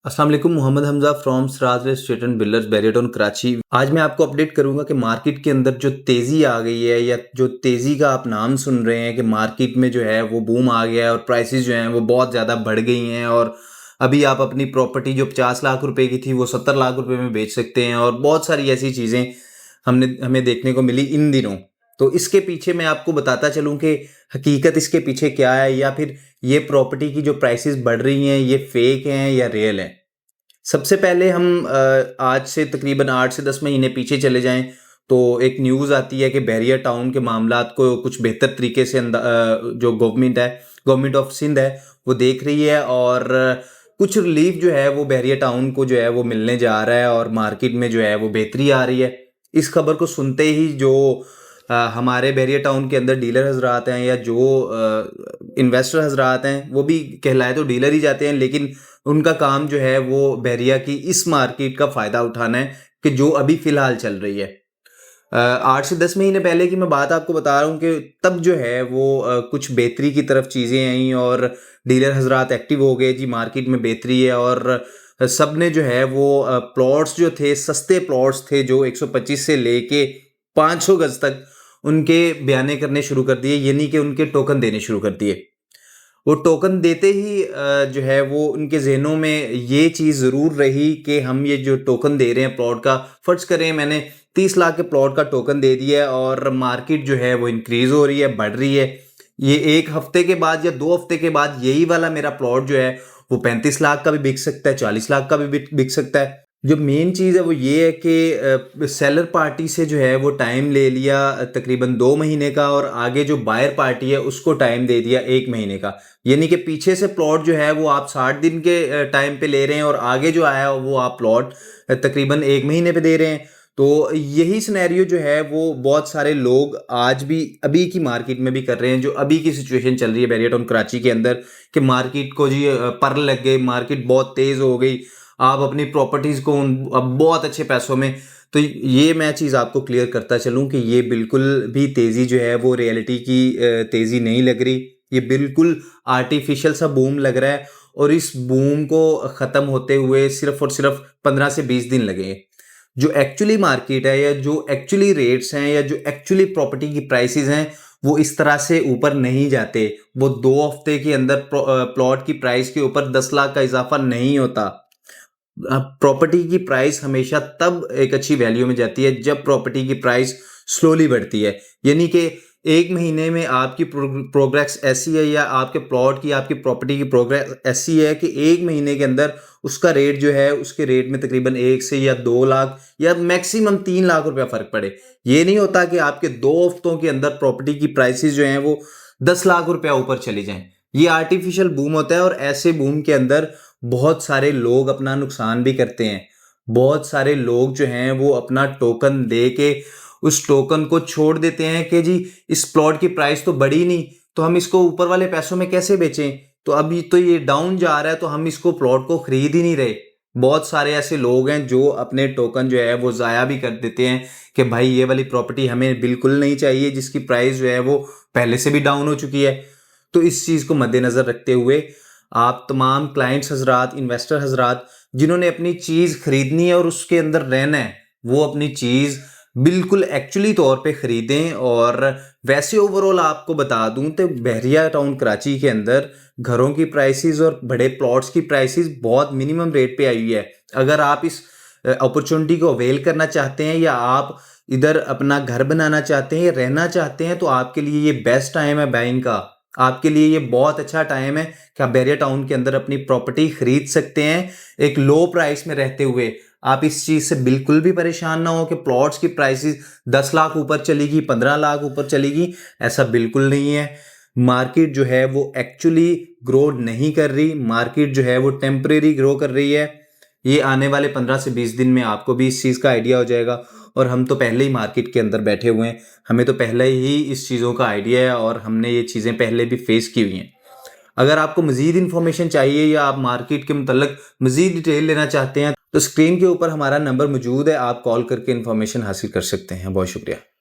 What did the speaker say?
अस्सलाम वालेकुम। Mohammad Hamza from Siraj estate and builders Bahria Town Karachi. आज मैं आपको अपडेट करूंगा कि मार्केट के अंदर जो तेज़ी आ गई है या जो तेज़ी का आप नाम सुन रहे हैं कि मार्केट में जो है वो बूम आ गया है और प्राइसेस जो हैं वो बहुत ज़्यादा बढ़ गई हैं और अभी आप अपनी प्रॉपर्टी जो 50 लाख रुपए की थी वो 70 लाख रुपए में बेच सकते हैं और बहुत सारी ऐसी चीज़ें हमें देखने को मिली इन दिनों। तो इसके पीछे मैं आपको बताता चलूं कि हकीकत इसके पीछे क्या है या फिर ये प्रॉपर्टी की जो प्राइसेस बढ़ रही हैं ये फेक हैं या रियल हैं। सबसे पहले हम आज से तकरीबन 8 से 10 महीने पीछे चले जाएँ, तो एक न्यूज़ आती है कि बहरिया टाउन के मामलात को कुछ बेहतर तरीके से जो गवर्नमेंट ऑफ सिंध है, वो देख रही है और कुछ रिलीफ़ जो है वो बहरिया टाउन को जो है वो मिलने जा रहा है और मार्केट में जो है वो बेहतरी आ रही है। इस खबर को सुनते ही जो हमारे बहरिया टाउन के अंदर डीलर हज़रात हैं या जो इन्वेस्टर हज़रात हैं, वो भी कहलाए तो डीलर ही जाते हैं, लेकिन उनका काम जो है वो बहरिया की इस मार्केट का फ़ायदा उठाना है कि जो अभी फ़िलहाल चल रही है। 8 से 10 महीने पहले की मैं बात आपको बता रहा हूँ कि तब जो है वो कुछ बेहतरी की तरफ चीज़ें आईं और डीलर हज़रात एक्टिव हो गए, जी मार्केट में बेहतरी है और सब ने जो है वो प्लॉट्स जो थे, सस्ते प्लॉट्स थे जो 125 से लेके 500 गज़ तक उनके बयाने करने शुरू कर दिए, यानी कि उनके टोकन देने शुरू कर दिए। वो टोकन देते ही जो है वो उनके ज़हनों में ये चीज़ ज़रूर रही कि हम ये जो टोकन दे रहे हैं प्लॉट का, फ़र्ज़ करें मैंने 30 लाख के प्लॉट का टोकन दे दिया है और मार्केट जो है वो इंक्रीज़ हो रही है, बढ़ रही है। ये 1 हफ़्ते के बाद या 2 हफ़्ते के बाद यही वाला मेरा प्लॉट जो है वो 35 लाख का भी बिक सकता है, 40 लाख का भी बिक सकता है। जो मेन चीज़ है वो ये है कि सेलर पार्टी से जो है वो टाइम ले लिया तकरीबन 2 महीने का और आगे जो बायर पार्टी है उसको टाइम दे दिया 1 महीने का। यानी कि पीछे से प्लॉट जो है वो आप 60 दिन के टाइम पे ले रहे हैं और आगे जो आया वो आप प्लॉट तकरीबन 1 महीने पे दे रहे हैं। तो यही सिनेरियो जो है वो बहुत सारे लोग आज भी अभी की मार्केट में भी कर रहे हैं, जो अभी की सिचुएशन चल रही है बैरिया टाउन कराची के अंदर कि मार्केट को जी पर लग गए, मार्केट बहुत तेज़ हो गई। आप अपनी प्रॉपर्टीज़ को अब बहुत अच्छे पैसों में, तो ये मैं चीज़ आपको क्लियर करता चलूँ कि ये बिल्कुल भी तेज़ी जो है वो रियलिटी की तेज़ी नहीं लग रही। ये बिल्कुल आर्टिफिशियल सा बूम लग रहा है और इस बूम को ख़त्म होते हुए सिर्फ़ और सिर्फ़ 15 से 20 दिन लगे हैं। जो एक्चुअली मार्केट है या जो एक्चुअली रेट्स हैं या जो एक्चुअली प्रॉपर्टी की प्राइसेज़ हैं, वो इस तरह से ऊपर नहीं जाते। वो 2 हफ़्ते के अंदर प्लॉट की प्राइस के ऊपर 10 लाख का इज़ाफ़ा नहीं होता। प्रॉपर्टी की प्राइस हमेशा तब एक अच्छी वैल्यू में जाती है जब प्रॉपर्टी की प्राइस स्लोली बढ़ती है, यानी कि 1 महीने में आपकी प्रोग्रेस ऐसी है या आपके प्लॉट की, आपकी प्रॉपर्टी की प्रोग्रेस ऐसी है कि 1 महीने के अंदर उसका रेट जो है उसके रेट में तकरीबन 1 से या 2 लाख या मैक्सिमम 3 लाख रुपया फ़र्क पड़े। ये नहीं होता कि आपके 2 हफ्तों के अंदर प्रॉपर्टी की प्राइसेस जो हैं वो 10 लाख रुपया ऊपर चली जाएँ। ये आर्टिफिशियल बूम होता है और ऐसे बूम के अंदर बहुत सारे लोग अपना नुकसान भी करते हैं। बहुत सारे लोग जो हैं वो अपना टोकन दे के उस टोकन को छोड़ देते हैं कि जी इस प्लॉट की प्राइस तो बढ़ी नहीं, तो हम इसको ऊपर वाले पैसों में कैसे बेचें? तो अभी तो ये डाउन जा रहा है तो हम इसको प्लॉट को खरीद ही नहीं रहे। बहुत सारे ऐसे लोग हैं जो अपने टोकन जो है वो ज़ाया भी कर देते हैं कि भाई ये वाली प्रॉपर्टी हमें बिल्कुल नहीं चाहिए जिसकी प्राइस जो है वो पहले से भी डाउन हो चुकी है। तो इस चीज़ को मद्देनज़र रखते हुए आप तमाम क्लाइंट्स हज़रात, इन्वेस्टर हज़रात जिन्होंने अपनी चीज़ खरीदनी है और उसके अंदर रहना है, वो अपनी चीज़ बिल्कुल एक्चुअली तौर पे खरीदें। और वैसे ओवरऑल आपको बता दूं तो बहरिया टाउन कराची के अंदर घरों की प्राइसेस और बड़े प्लॉट्स की प्राइसेस बहुत मिनिमम रेट पे आई हुई है। अगर आप इस अपॉर्चुनिटी को अवेल करना चाहते हैं या आप इधर अपना घर बनाना चाहते हैं या रहना चाहते हैं, तो आपके लिए ये बेस्ट टाइम है बाइंग का। आपके लिए ये बहुत अच्छा टाइम है कि आप बैरिया टाउन के अंदर अपनी प्रॉपर्टी खरीद सकते हैं एक लो प्राइस में रहते हुए। आप इस चीज़ से बिल्कुल भी परेशान ना हो कि प्लॉट्स की प्राइसेस 10 लाख ऊपर चलेगी, 15 लाख ऊपर चलेगी, ऐसा बिल्कुल नहीं है। मार्केट जो है वो एक्चुअली ग्रो नहीं कर रही, मार्केट जो है वो टेम्परेरी ग्रो कर रही है। ये आने वाले 15 से 20 दिन में आपको भी इस चीज़ का आइडिया हो जाएगा और हम तो पहले ही मार्केट के अंदर बैठे हुए हैं, हमें तो पहले ही इस चीज़ों का आइडिया है और हमने ये चीज़ें पहले भी फेस की हुई हैं। अगर आपको मज़ीद इन्फॉर्मेशन चाहिए या आप मार्केट के मतलब मज़ीद डिटेल लेना चाहते हैं, तो स्क्रीन के ऊपर हमारा नंबर मौजूद है, आप कॉल करके इन्फॉर्मेशन हासिल कर सकते हैं। बहुत शुक्रिया।